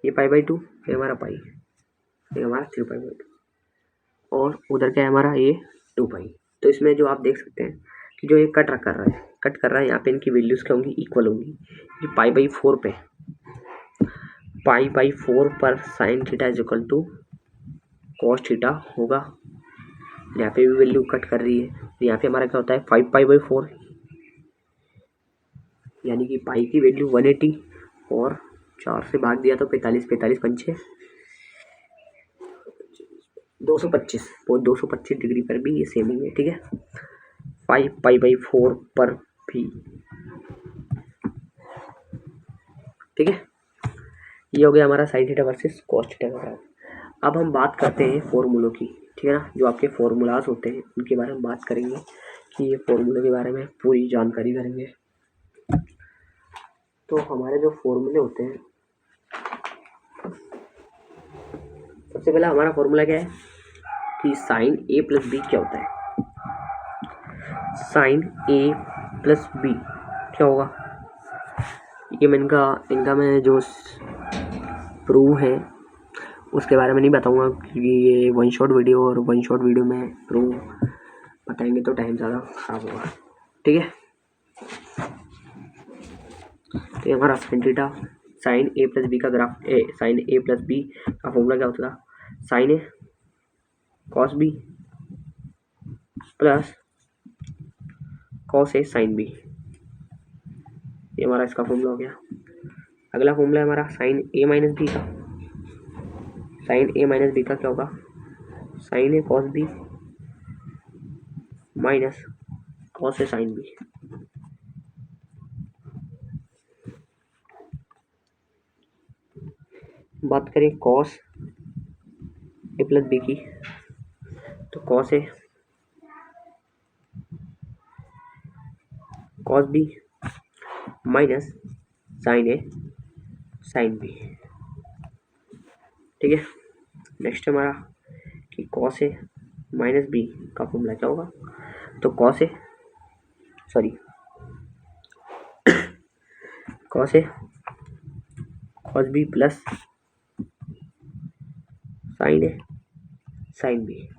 ये पाई बाई टू, ये हमारा पाई, ये हमारा 3 पाई बाई टू, और उधर क्या है हमारा, ये 2 पाई। तो इसमें जो आप देख सकते हैं कि जो ये कट कर रहा है, यहाँ पे इनकी वैल्यूज़ क्या होंगी, इक्वल होंगी। ये पाई बाई 4 पे, पाई बाई 4 पर sine theta is equal to cos theta होगा। यहाँ पे भी वैल्यू कट कर रही है, तो यहाँ पे हमारा क्या होता है 5 पाई बाई 4, यानी कि पाई की वैल्यू 180 और 4 से भाग दिया तो 45, 45 पंचे 225, वो 225 डिग्री पर भी ये सेम ही है, ठीक है। 5 पाई बाई 4 पर भी, ठीक है। ये हो गया हमारा sine theta versus cos theta का ग्राफ। अब हम बात करते हैं फॉर्मूलों की, ठीक है ना। जो आपके फॉर्मूलाज होते हैं उनके बारे में बात करेंगे, कि ये फॉर्मूले के बारे में पूरी जानकारी करेंगे। तो हमारे जो फॉर्मूले होते हैं, सबसे पहला हमारा फॉर्मूला क्या है कि साइन ए प्लस बी क्या होता है। साइन ए प्लस बी क्या होगा, ये मैं इनका मैं जो प्रूव है उसके बारे में नहीं बताऊंगा, क्योंकि ये वन शॉट वीडियो, और वन शॉट वीडियो में प्रूव बताएंगे तो टाइम ज़्यादा खराब होगा, ठीक है। तो हमारा sine theta, sign a plus B का graph, sign a plus B का फॉर्मूला क्या होता था, sign A cos B plus cos A sine B, ये हमारा इसका फॉर्मूला हो गया। अगला फॉर्मूला है हमारा साइन ए माइनस बी का। साइन ए माइनस बी का क्या होगा, sign A cos B minus cos A sine B. बात करें कॉस ए प्लस बी की, तो cos A cos B minus sign A sine B, ठीक है। नेक्स्ट हमारा कि कॉस ए माइनस बी का फॉर्मूला क्या होगा, तो cos A cos B plus sign A sine B.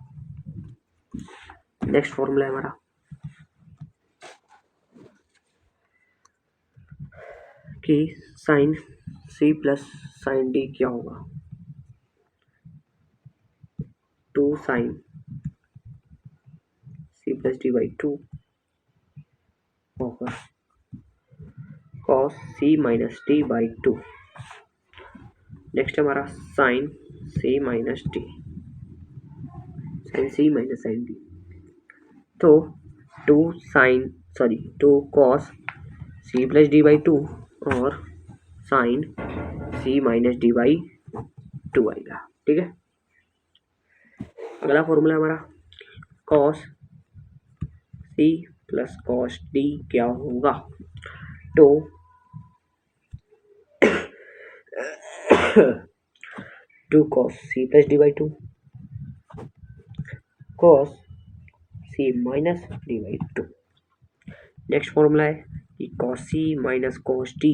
Next formula है हमारा कि sign C plus sine D क्या होगा, 2 sine C plus D by 2 होगा cos C minus D by 2। Next हमारा sine C minus D, sine C minus sine D, तो 2 cos C plus D by 2 और sine C minus D by 2 आएगा, ठीक है। अगला फॉर्मूला हमारा cos C plus cos D क्या होगा, तो 2 cos C plus D by 2 cos C minus D by two. Next formula है कि cos C minus cos D,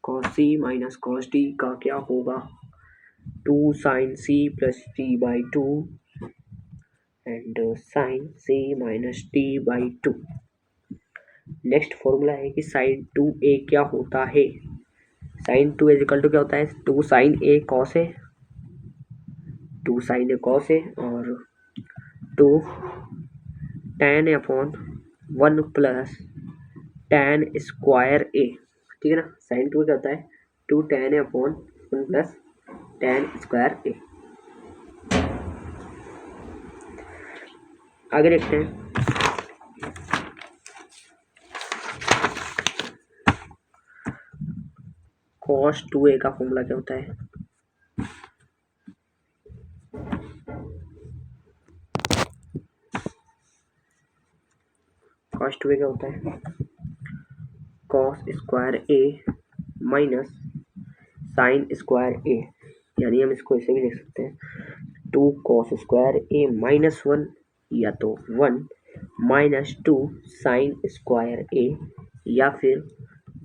cos C minus cos D का क्या होगा, 2 sine C plus D by two and sine C minus D by two. Next formula है कि sign 2a क्या होता है, साइन 2 इज इक्वल टू क्या होता है, 2 साइन ए कॉस है, 2 साइन ए कॉस है और 2 tan ए अपॉन 1 प्लस tan स्क्वायर ए, ठीक है ना। साइन 2 क्या होता है, 2 tan ए अपॉन 1 प्लस tan स्क्वायर ए। आगे देखते हैं, cos 2a का फॉर्मूला क्या होता है, cos 2a क्या होता है, cos स्क्वायर ए माइनस साइन स्क्वायर ए, यानी हम इसको ऐसे भी लिख सकते हैं 2 cos स्क्वायर ए माइनस 1 या तो 1 माइनस 2 साइन स्क्वायर ए या फिर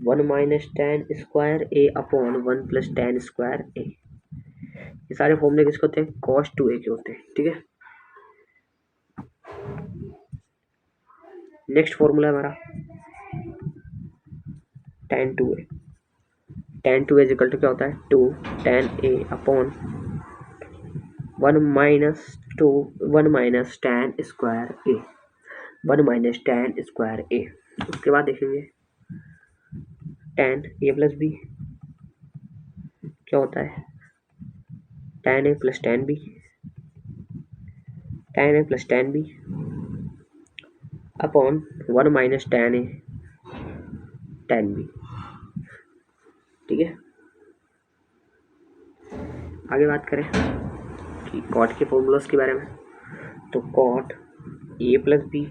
1 माइनस tan स्क्वायर ए अपॉन 1 प्लस tan स्क्वायर ए। ये सारे फॉर्मूले किसके होते हैं, cos 2a के होते हैं, ठीक है। नेक्स्ट फॉर्मूला है हमारा tan 2a, tan 2a equal to क्या होता है, 2 tan a upon 1 minus tan square a, 1 minus tan square a. उसके बाद देखेंगे tan a प्लस बी क्या होता है, tan a plus tan b, tan a plus tan b upon 1 minus tan a tan b, ठीक है। आगे बात करें कि कॉट के फॉर्मूलास के बारे में, तो cot A plus B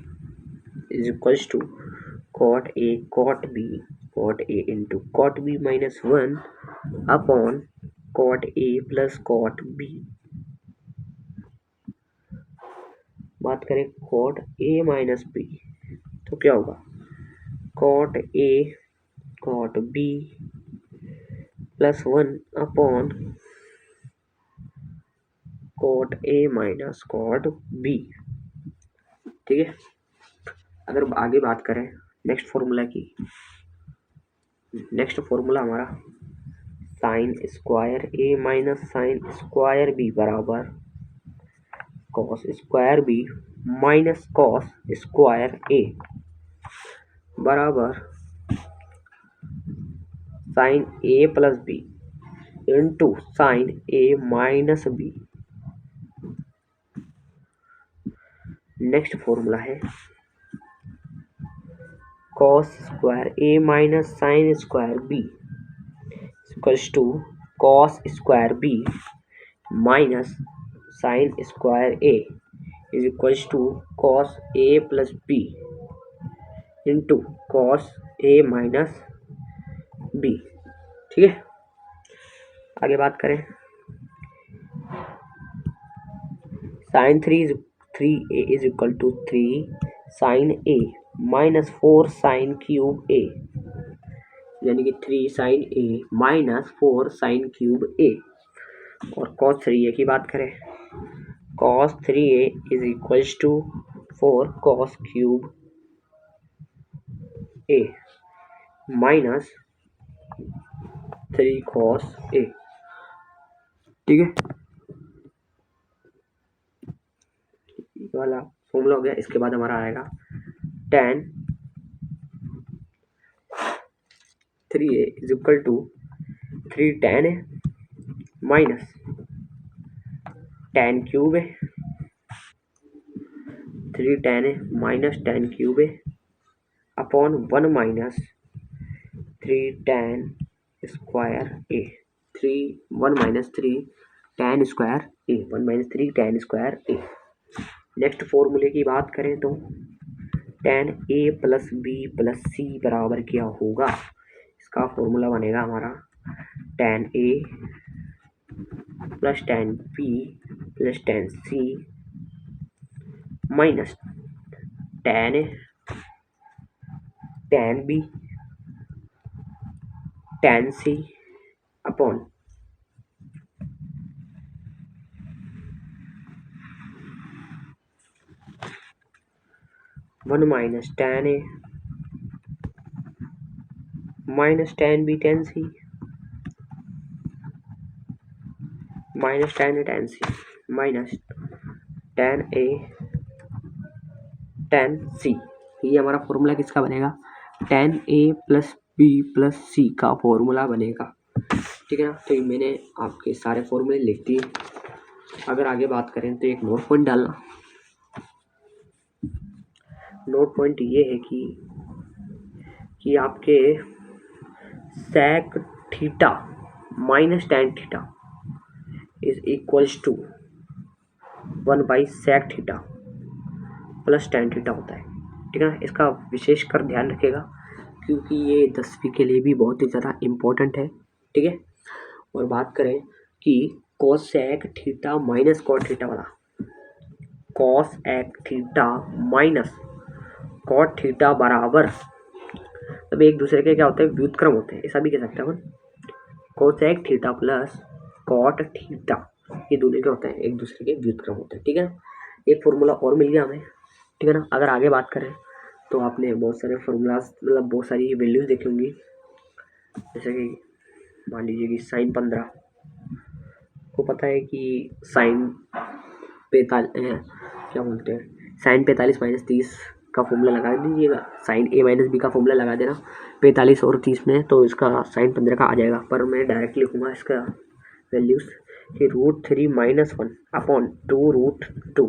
is equals to cot A into cot B minus 1 upon cot A plus cot B. बात करें कॉट ए माइनस बी तो क्या होगा, cot A cot B plus 1 upon cot A minus cot B, ठीक है। अगर आगे बात करें नेक्स्ट फॉर्मूला की, नेक्स्ट फॉर्मूला हमारा साइन स्क्वायर ए माइनस साइन स्क्वायर बी बराबर cos square B minus cos square a बराबर sine a plus b into sine a minus b. Next formula है cos square A minus sine square b equals to cos square B minus sine square A is equals to cos a plus b into cos a minus b, ठीक है। आगे बात करें sine 3 a is equal to 3 sine a minus 4 sine cube a, यानी कि 3 sine a minus 4 sine cube A. और cos 3a की बात करें, cos 3a is equals to 4 cos cube A minus 3 cos A, ठीक है। वाला फॉर्मूला हो गया। इसके बाद हमारा आएगा tan 3a is equal to 3 tan a minus tan cube a, 3 tan a minus tan cube a upon 1 minus 3 tan square a, 1 minus 3 tan square a, 1 minus 3 tan square a. Next फॉर्मूले की बात करें तो tan a plus B plus सी बराबर क्या होगा, इसका formula बनेगा हमारा tan a plus tan b plus tan c minus tan A tan B tan C upon 1 minus tan A minus tan B tan C minus tan A tan C minus tan A tan C। ये हमारा formula किसका बनेगा? tan A plus B plus C का formula बनेगा। ठीक है ना। तो मैंने आपके सारे फॉर्मूले लिख दिए। अगर आगे बात करें तो एक नोट पॉइंट डालना। नोट पॉइंट ये है कि आपके sec theta minus tan theta is equals to 1 by sec theta plus tan theta होता है। ठीक है ना। इसका विशेष कर ध्यान रखेगा क्योंकि ये 10वीं के लिए भी बहुत ही ज़्यादा इम्पोर्टेंट है। ठीक है। और बात करें कि cosec theta minus cot theta वाला, cosec theta minus cot theta बराबर, अब एक दूसरे के क्या होते हैं? व्युत्क्रम होते हैं। ऐसा भी कह सकते हैं अपन। cosec theta plus cot theta ये दोनों क्या होते हैं? एक दूसरे के व्युत्क्रम होते हैं। ठीक है। एक फॉर्मूला और मिल गया हमें। ठीक है ना। अगर आगे बात करें तो आपने बहुत सारे फॉर्मूलाज मतलब बहुत सारी वैल्यूज देखी होंगी। जैसे कि मान लीजिए कि sin 15 को पता है कि sin 45 क्या बोलते हैं, sin 45 माइनस 30 का फॉर्मूला लगा दीजिएगा। sin A माइनस B का फॉर्मूला लगा देना 45 और 30 में, तो इसका sin 15 का आ जाएगा। पर मैं डायरेक्ट लिखूँगा इसका वैल्यूज कि √3 माइनस 1 अपॉन 2√2।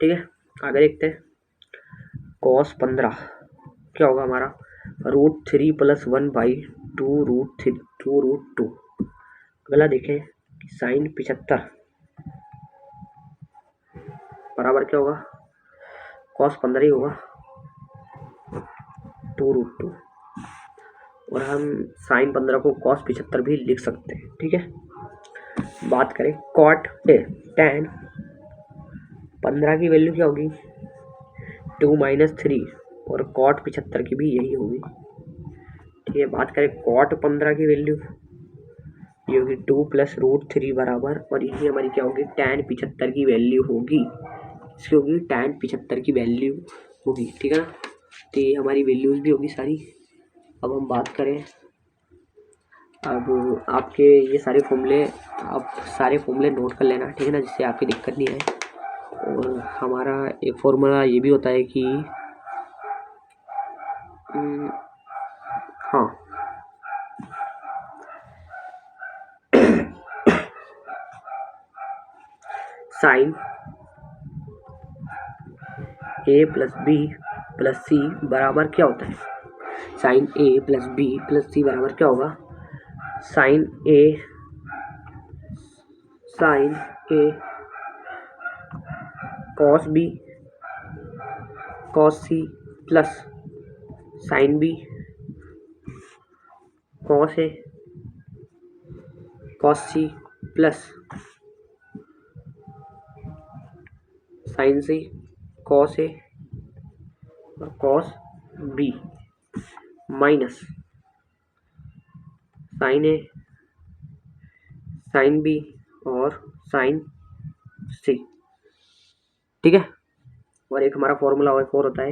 ठीक है। आगे देखते हैं। cos 15 क्या होगा हमारा? √3 प्लस 1 बाई 2√2। अगला देखें sin 75 बराबर क्या होगा? cos 15 ही होगा 2√2। और हम sin 15 को cos 75 भी लिख सकते हैं। ठीक है। बात करें cot tan 15 की वैल्यू क्या होगी? 2 माइनस 3 और cot 75 की भी यही होगी। ठीक है। बात करें cot 15 की वैल्यू ये होगी 2 प्लस √3 बराबर, और यही हमारी क्या होगी? tan 75 की वैल्यू होगी। इसकी होगी tan 75 की वैल्यू होगी। ठीक है ना। तो ये हमारी वैल्यूज भी होगी सारी। अब हम बात करें, अब आपके ये सारे फॉर्मूले आप सारे फॉर्मूले नोट कर लेना। ठीक है ना, जिससे आपकी दिक्कत नहीं आए। और हमारा एक फॉर्मूला ये भी होता है कि हाँ sin A plus B plus C बराबर क्या होता है? sin A plus B plus C बराबर क्या होगा? sin A cos B cos C plus sin B cos A cos C plus sin C cos A और cos B minus sin A sin B और sin C। ठीक है। और एक हमारा फॉर्मूला और होता है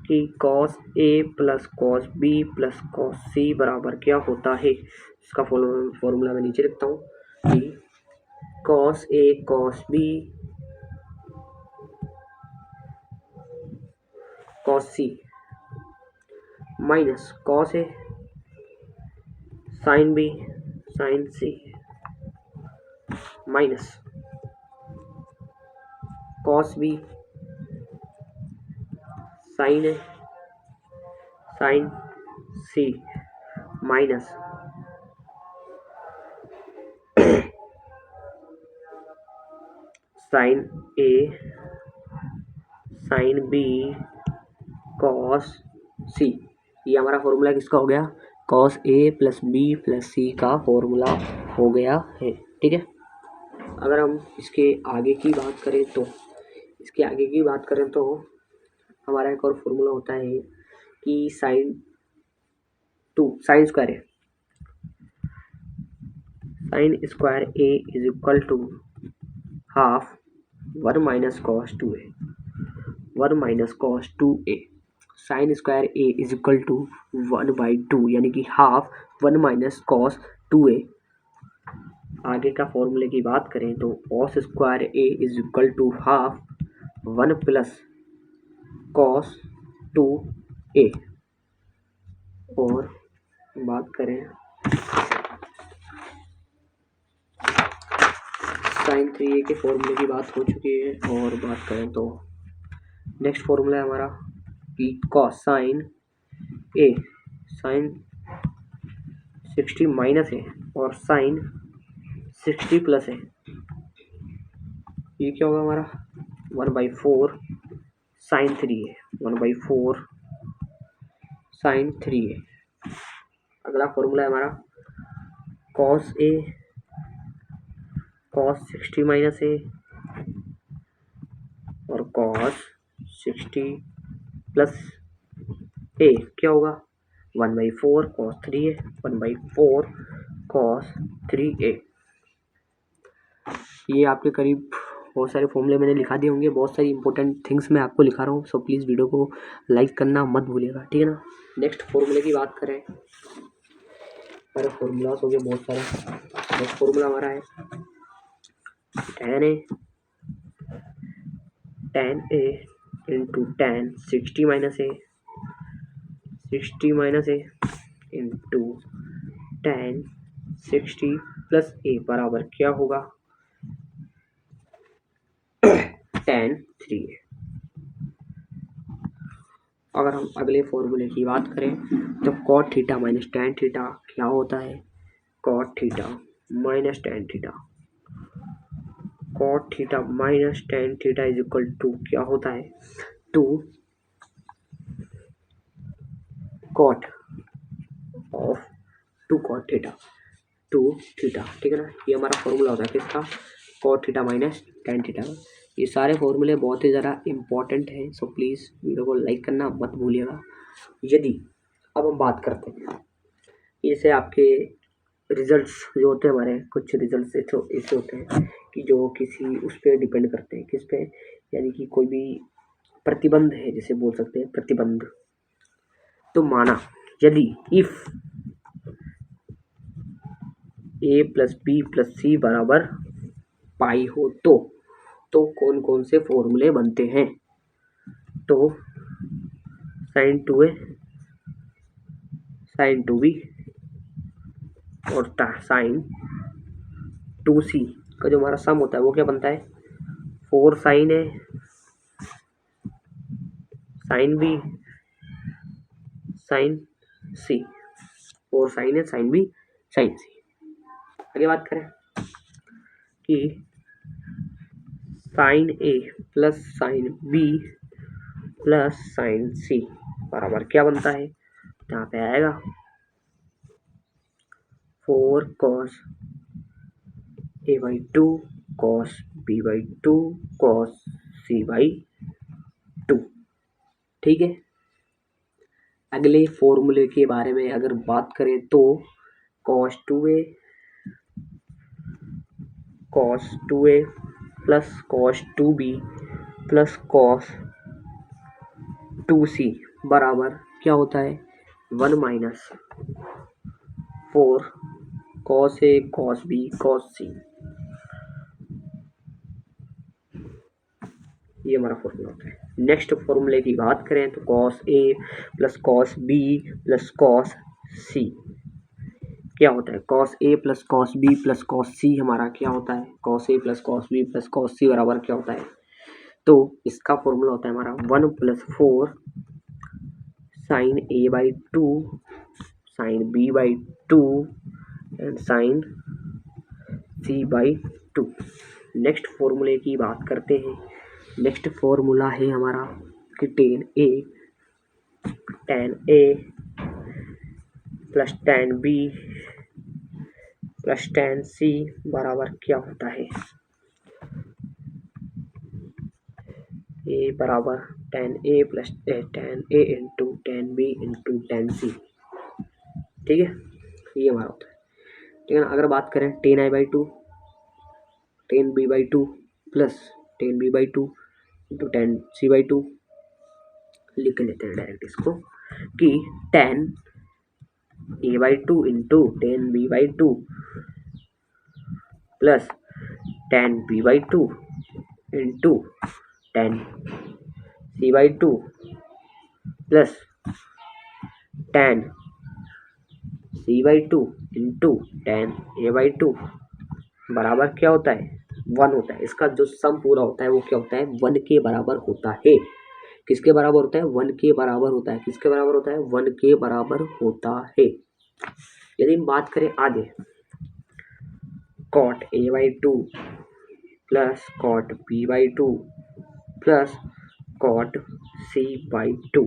कि cos A plus cos B plus cos C बराबर क्या होता है? इसका फॉर्मूला मैं नीचे लिखता हूँ कि cos A cos B cos C minus cos A sin B sin C minus cos B sin A sin C minus sin A sin B cos C। ये हमारा फॉर्मूला किसका हो गया? cos A plus B plus C का formula हो गया है। ठीक है। अगर हम इसके आगे की बात करें तो इसके आगे की बात करें तो हमारा एक और फॉर्मूला होता है कि sine square A, sine square A is equal to half 1 minus cos 2a, 1 minus cos 2a। Sine square A is equal to 1/2 यानी कि हाफ 1 माइनस कॉस 2a। आगे का फॉर्मूले की बात करें तो cos square A is equal to half 1 plus cos 2a। और बात करें साइन 3a के फॉर्मूले की बात हो चुकी है। और बात करें तो नेक्स्ट फॉर्मूला है हमारा कि कॉस साइन ए, साइन 60 माइनस है और साइन 60 प्लस है। ये क्या होगा हमारा 1/4 साइन 3a, 1/4 साइन 3a। अगला फॉर्मूला है हमारा कॉस ए, कॉस 60 माइनस ए और कॉस 60 प्लस ए क्या होगा 1/4 कॉस 3a, 1/4 कॉस 3a। ये आपके करीब बहुत सारे फॉर्मूले मैंने लिखा दिए होंगे, बहुत सारी इंपॉर्टेंट थिंग्स मैं आपको लिखा रहा हूँ। सो प्लीज़ वीडियो को लाइक करना मत भूलिएगा, ठीक है ना। नेक्स्ट फॉर्मूले की बात करें, हमारे फॉर्मूलास हो गए बहुत सारे। नेक्स्ट फॉर्मूला हमारा है tan a into tan 60 minus a, 60 minus a into tan 60 plus a बराबर क्या होगा tan 3a। अगर हम अगले फॉर्मूले की बात करें तो cot theta minus tan theta क्या होता है cot theta minus tan theta, cot theta minus tan theta is equal to क्या होता है 2 cot of 2 cot theta 2 theta, ठीक है ना। ये हमारा फॉर्मूला होता है किसका cot theta minus tan theta. ये सारे फॉर्मूले बहुत ही ज़्यादा इम्पोर्टेंट हैं। सो प्लीज़ वीडियो को लाइक करना मत भूलिएगा। यदि अब हम बात करते हैं जैसे आपके रिजल्ट्स जो होते हैं, हमारे कुछ रिजल्ट्स ऐसे होते हैं कि जो किसी उस पर डिपेंड करते हैं, किस पे, यानी कि कोई भी प्रतिबंध है, जैसे बोल सकते हैं प्रतिबंध। तो माना यदि if a plus B plus सी बराबर पाई हो तो कौन कौन से फॉर्मूले बनते हैं। तो साइन 2a, साइन 2b और साइन 2c का जो हमारा सम होता है वो क्या बनता है 4 sine a sine b sine c, 4 sine a sine b sine c। आगे बात करें कि sine a plus sine b plus sine c बराबर क्या बनता है, यहाँ पे आएगा 4 cos a/2 cos b/2 cos c/2, ठीक है। अगले फॉर्मूले के बारे में अगर बात करें तो cos 2a plus cos 2b plus cos 2c बराबर क्या होता है 1 minus 4 cos a cos b cos c। ये हमारा फॉर्मूला होता है। नेक्स्ट फॉर्मूले की बात करें तो cos a plus cos b plus cos c क्या होता है cos a plus cos b plus cos c हमारा क्या होता है cos a plus cos b plus cos c बराबर क्या होता है। तो इसका फॉर्मूला होता है हमारा 1 plus 4 sine a/2 sine b/2 and sine c/2। Next फॉर्मूले की बात करते हैं। नेक्स्ट फॉर्मूला है हमारा कि tan a plus tan b plus tan c बराबर क्या होता है ए बराबर tan a plus tan a into tan b into tan c, ठीक है, ये हमारा होता है। ठीक है ना। अगर बात करें tan A by two tan B by two plus tan B by two into tan C by two, लिख लेते हैं डायरेक्ट इसको कि tan A by two into tan B by two plus tan B by two into tan C by two plus tan C by two into tan A by two बराबर क्या होता है, one होता है। इसका जो सम पूरा होता है वो क्या होता है, वन के बराबर होता है। किसके बराबर होता है, वन के बराबर होता है। किसके बराबर होता है, वन के बराबर होता है। यदि हम बात करें आगे, cot A by two plus cot B by two plus cot C by two,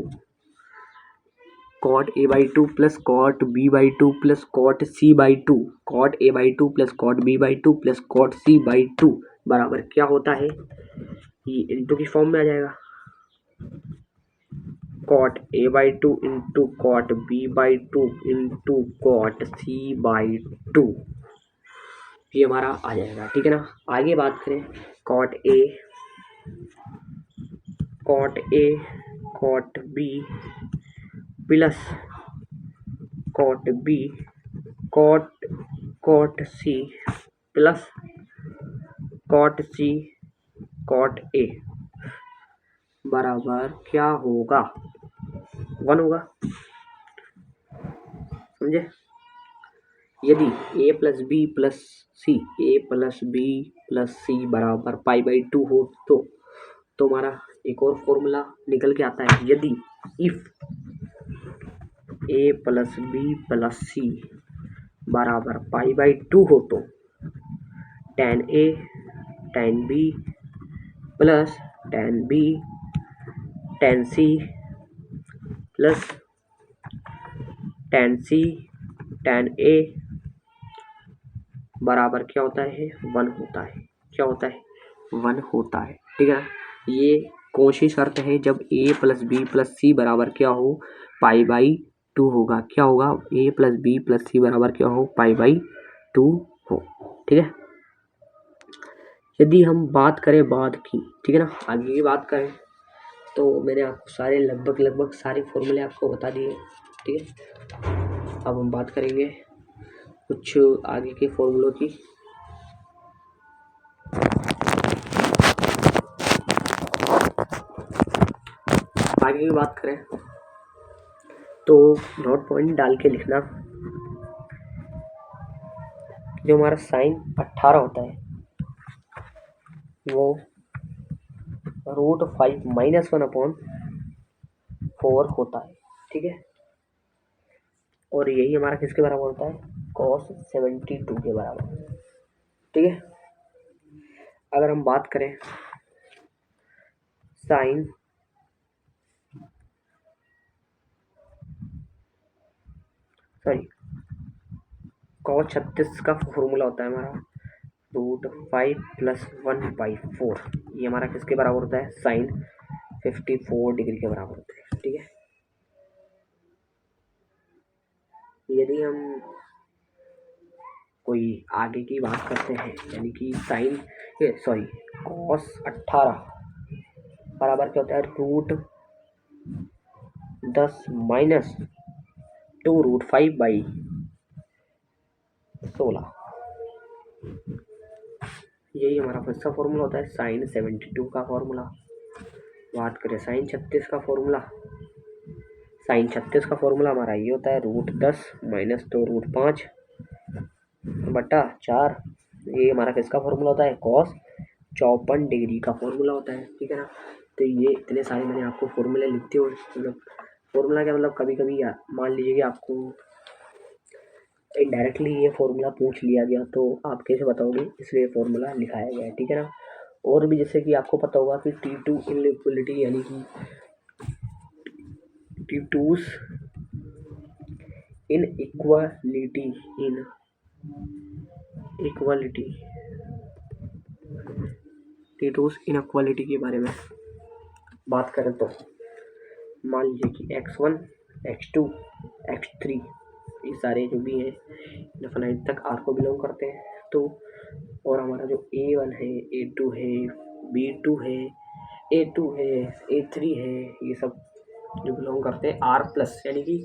cot A by two plus cot B by two plus cot C by two, cot A by two plus cot B by two plus cot C by two बराबर क्या होता है, ये into की form में आ जाएगा, cot A by two into cot B by two into cot C by two, ये हमारा आ जाएगा। ठीक है ना। आगे बात करें cot A cot B plus cot B cot C plus cot C cot A बराबर क्या होगा, वन होगा, समझे। यदि ए plus B plus C A plus B plus सी बराबर पाई बाई टू हो तो हमारा एक और फॉर्मूला निकल के आता है। यदि if a plus B plus सी बराबर पाई बाई टू हो तो tan a tan b plus tan b tan c plus tan c tan a बराबर क्या होता है, वन होता है। क्या होता है, वन होता है। ठीक है। ये कौन सी शर्त है, जब ए प्लस बी प्लस सी बराबर क्या हो, पाई बाई टू होगा। क्या होगा, ए प्लस बी प्लस सी बराबर क्या हो, पाई बाई टू हो। ठीक है। यदि हम बात करें बाद की, ठीक है ना, आगे की बात करें तो मैंने आपको सारे लगभग सारे फॉर्मूले आपको बता दिए। ठीक है। अब हम बात करेंगे कुछ आगे के फॉर्मूलों की। आगे की बात करें तो नोट पॉइंट डाल के लिखना, जो हमारा साइन 18 होता है वो √5 - 1/4 होता है। ठीक है। और यही हमारा किसके बराबर होता है, cos 72 के बराबर। ठीक है। अगर हम बात करें साइन cos 36 का फॉर्मूला होता है हमारा √5 + 1/4, ये हमारा किसके बराबर होता है, साइन 54 डिग्री के बराबर होता है। ठीक है। यदि हम कोई आगे की बात करते हैं, यानी कि cos 18 बराबर क्या होता है, √10 - 2√5/16, यही हमारा फर्स्ट फॉर्मूला होता है साइन 72 का फॉर्मूला। बात करें साइन 36 का फॉर्मूला, साइन 36 का फॉर्मूला हमारा ये होता है √10 - 2√5/4, ये हमारा किसका फॉर्मूला होता है, cos 54 डिग्री का फॉर्मूला होता है। ठीक है ना। तो ये इतने सारे मैंने आपको फॉर्मूले लिखते हुए, मतलब फॉर्मूला क्या, मतलब कभी कभी मान लीजिए कि आपको इनडायरेक्टली ये फॉर्मूला पूछ लिया गया तो आप कैसे बताओगे, इसलिए फॉर्मूला लिखाया गया है। ठीक है ना। और भी जैसे कि आपको पता होगा कि T2 इनइक्वालिटी, यानी कि T2's इनइक्वालिटी के बारे में बात करें तो मान लीजिए कि x1, x2, x3 ये सारे जो भी हैं इनफाइनाइट तक R को बिलोंग करते हैं। तो और हमारा जो A1 है, A2 है, B2 है, A2 है, A3 है, ये सब जो बिलोंग करते हैं R प्लस, यानी कि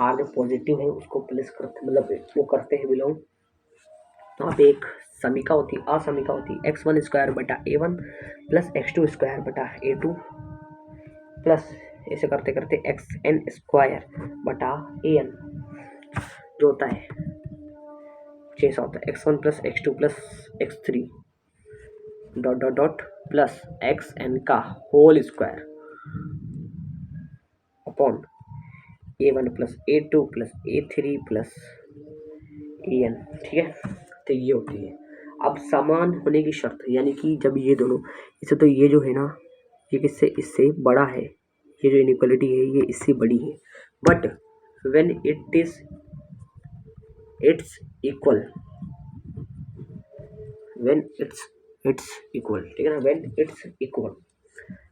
R जो पॉजिटिव है उसको प्लस करते, मतलब वो करते हैं बिलोंग। तो यहाँ पे एक समीका होती है, असमीका होती है, x1 स्क्वायर बटा A1 प्लस x2 स्क्वायर बटा A2 प्लस ऐसे करते करते xn स्क्वायर बटा an जो होता है 600 होता है x1 plus x2 plus x3 dot dot dot plus xn का whole square upon a1 plus a2 plus a3 plus an। ठीक है, तो ये होती है। अब समान होने की शर्त, यानी कि जब ये दोनों, इसे तो ये जो है ना ये किससे, इससे बड़ा है, ये जो इनइक्वालिटी है ये इससे बड़ी है, but when it's equal, when it's equal, ठीक है ना, व्हेन इट्स इक्वल,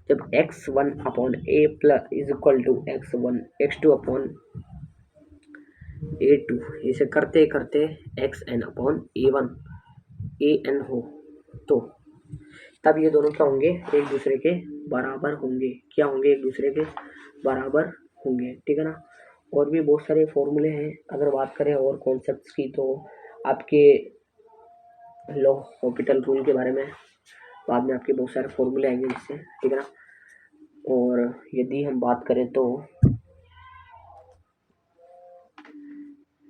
जब x1 upon a plus is equal to x2 upon a2 इसे करते करते xn अपॉन a1 an हो, तो तब ये दोनों क्या होंगे, एक दूसरे के बराबर होंगे। क्या होंगे, एक दूसरे के बराबर होंगे। ठीक है ना। और भी बहुत सारे फॉर्मूले हैं। अगर बात करें और कॉन्सेप्ट्स की तो आपके हॉपिटल रूल के बारे में बाद में आपके बहुत सारे फॉर्मूले आएंगे जिससे, ठीक है ना। और यदि हम बात करें तो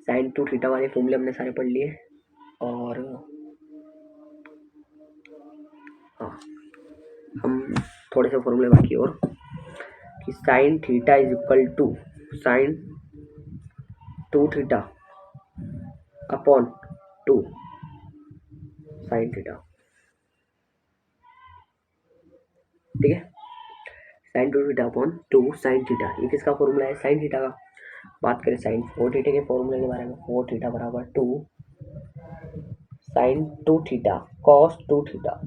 साइन टू थीटा वाले फॉर्मूले हमने सारे पढ़ लिए। और हाँ, हम थोड़े से फॉर्मूले बाकी और कि sine theta is equal to sine two theta upon two sine theta. ठीक है, sine two theta upon two sine theta, ये किसका फॉर्मूला है, साइन थीटा का। बात करें साइन फोर थीटा के फॉर्मूले के बारे में, फोर थीटा बराबर two sine two theta cos two theta.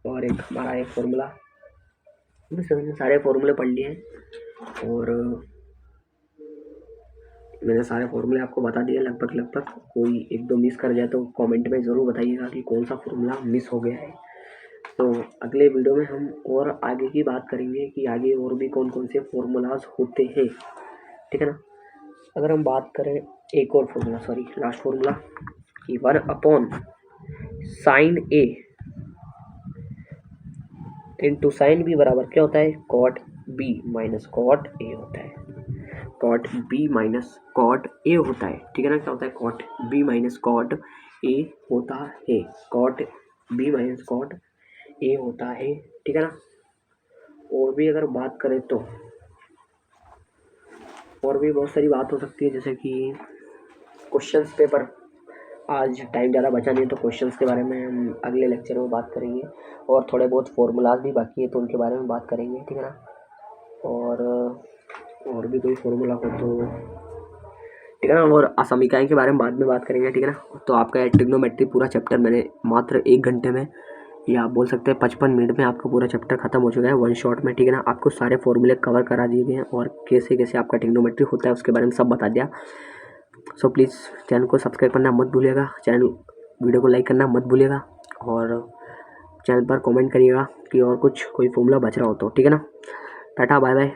और एक हमारा एक फॉर्मूला, मैंने सारे फॉर्मूले पढ़ लिए हैं और मैंने सारे फॉर्मूले आपको बता दिए लगभग। कोई एक दो मिस कर जाए तो कमेंट में ज़रूर बताइएगा कि कौन सा फॉर्मूला मिस हो गया है। तो अगले वीडियो में हम और आगे की बात करेंगे कि आगे और भी कौन कौन से फॉर्मूलाज होते हैं। ठीक है ना। अगर हम बात करें एक और फॉर्मूला, सॉरी लास्ट फॉर्मूला, कि 1 sine A into sine B बराबर क्या होता है, cot B minus cot A होता है। Cot B minus cot A होता है। ठीक है ना। क्या होता है, cot B minus cot A होता है। Cot B minus cot A होता है। ठीक है ना। और भी अगर बात करें तो और भी बहुत सारी बात हो सकती है, जैसे कि क्वेश्चंस पेपर। आज टाइम ज़्यादा बचा नहीं तो क्वेश्चंस के बारे में हम अगले लेक्चर में बात करेंगे। और थोड़े बहुत फॉर्मूलाज भी बाकी है तो उनके बारे में बात करेंगे। ठीक है ना। और भी कोई फॉर्मूला हो तो ठीक है ना। और असमीकाएँ के बारे में बाद में बात करेंगे। ठीक है ना। तो आपका ट्रिग्नोमेट्री पूरा चैप्टर मैंने मात्र 1 घंटे में, या आप बोल सकते हैं 55 मिनट में आपका पूरा चैप्टर खत्म हो चुका है, वन शॉट में। ठीक है ना। आपको सारे फॉर्मूले कवर करा दिए गए हैं और कैसे कैसे आपका ट्रिग्नोमेट्री होता है उसके बारे में सब बता दिया। सो प्लीज़ चैनल को सब्सक्राइब करना मत भूलिएगा, वीडियो को लाइक करना मत भूलिएगा और चैनल पर कमेंट करिएगा कि और कुछ कोई फॉर्मूला बच रहा हो तो। ठीक है ना। Tata bye bye.